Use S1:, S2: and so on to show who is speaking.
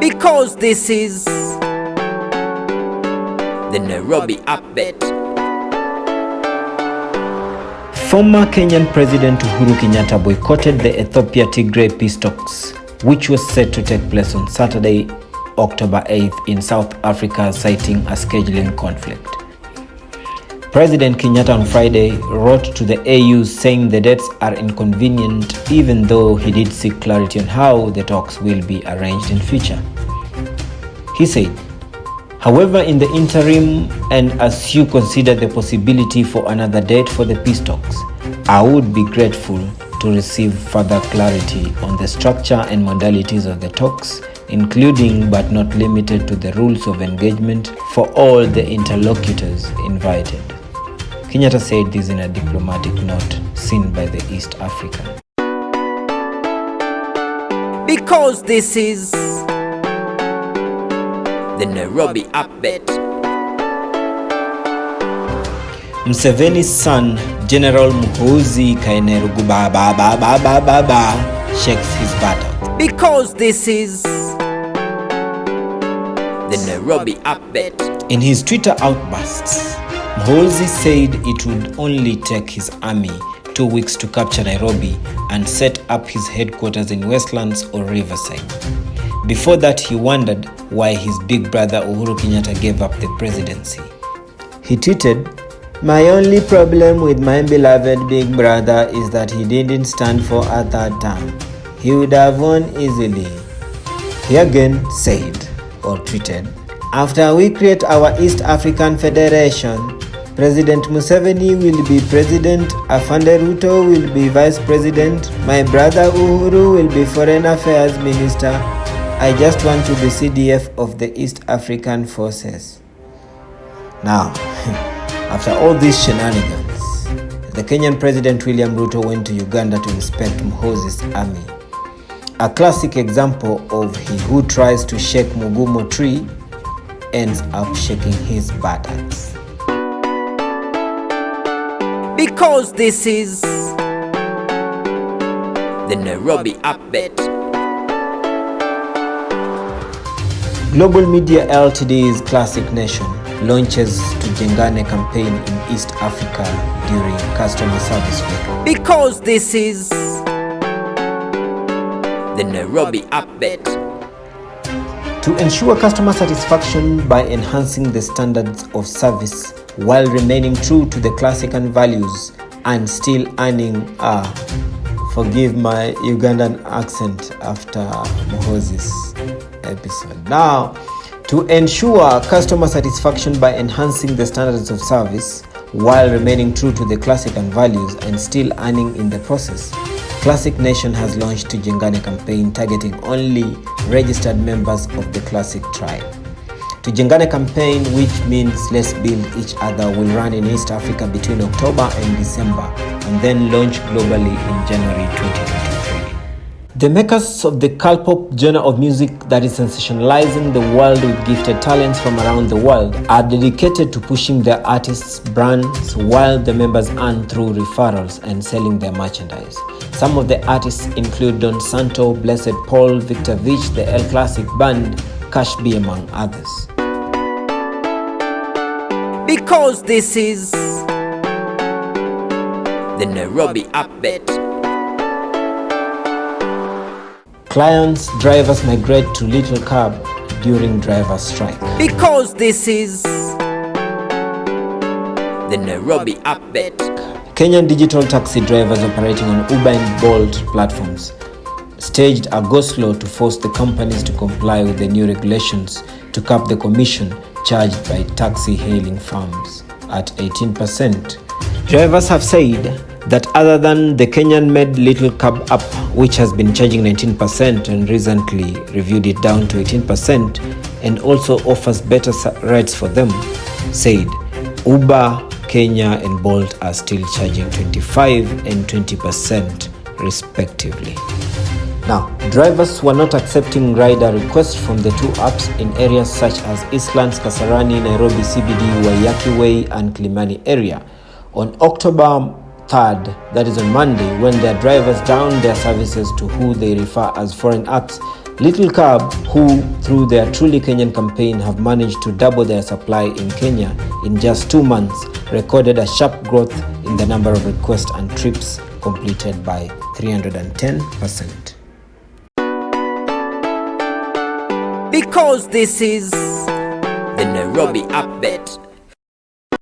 S1: because this is the Nairobi Upbeat.
S2: Former Kenyan President Uhuru Kenyatta boycotted the Ethiopia-Tigray peace talks, which was set to take place on Saturday, October 8th in South Africa, citing a scheduling conflict. President Kenyatta on Friday wrote to the AU saying the dates are inconvenient, even though he did seek clarity on how the talks will be arranged in future. He said, "However, in the interim, and as you consider the possibility for another date for the peace talks, I would be grateful to receive further clarity on the structure and modalities of the talks, including but not limited to the rules of engagement for all the interlocutors invited." Kenyatta said this in a diplomatic note seen by the EastAfrican.
S1: Because this is the Nairobi Upbeat.
S2: Museveni's son, General Muhoozi shakes his buttocks.
S1: Because this is the Nairobi Upbeat.
S2: In his Twitter outbursts, Muhoozi said it would only take his army 2 weeks to capture Nairobi and set up his headquarters in Westlands or Riverside. Before that, he wondered why his big brother Uhuru Kenyatta gave up the presidency. He tweeted, "My only problem with my beloved big brother is that he didn't stand for a third term. He would have won easily." He again said or tweeted, "After we create our East African Federation, President Museveni will be president, Afande Ruto will be vice president, my brother Uhuru will be foreign affairs minister. I just want to be CDF of the East African forces." Now, after all these shenanigans, the Kenyan President William Ruto went to Uganda to inspect Muhoozi's army. A classic example of he who tries to shake Mugumo tree ends up shaking his buttocks.
S1: Because this is the Nairobi Upbeat.
S2: Global Media Ltd's Klassik Nation launches TUJENGANE campaign in East Africa during Customer Service Week.
S1: Because this is the Nairobi Upbeat.
S2: To ensure customer satisfaction by enhancing the standards of service while remaining true to the Klassikan values and still earning forgive my Ugandan accent after Muhoozi's episode. Now, to ensure customer satisfaction by enhancing the standards of service while remaining true to the Klassikan values and still earning in the process, Klassik Nation has launched TUJENGANE campaign targeting only registered members of the Klassik tribe. TUJENGANE campaign, which means let's build each other, will run in East Africa between October and December and then launch globally in January 2023. The makers of the K-pop genre of music that is sensationalizing the world with gifted talents from around the world are dedicated to pushing their artists' brands while the members earn through referrals and selling their merchandise. Some of the artists include Don Santo, Blessed Paul, Victor Vich, the El Classic Band, Cash B, among others.
S1: Because this is the Nairobi Upbeat.
S2: Clients, drivers migrate to Little Cab during driver strike.
S1: Because this is the Nairobi Upbeat.
S2: Kenyan digital taxi drivers operating on Uber and Bolt platforms staged a go-slow to force the companies to comply with the new regulations to cap the commission charged by taxi hailing firms at 18%. Drivers have said that other than the Kenyan-made Little Cab app, which has been charging 19% and recently reviewed it down to 18% and also offers better rates for them, said Uber, Kenya and Bolt are still charging 25% and 20% respectively. Now, drivers were not accepting rider requests from the two apps in areas such as Eastlands, Kasarani, Nairobi CBD, Waiyaki Way and Kilimani area. On October 3rd, that is on Monday, when their drivers downed their services to who they refer as foreign apps, Little Cab, who through their Truly Kenyan campaign have managed to double their supply in Kenya in just 2 months, recorded a sharp growth in the number of requests and trips completed by 310%.
S1: Because this is the Nairobi Upbeat.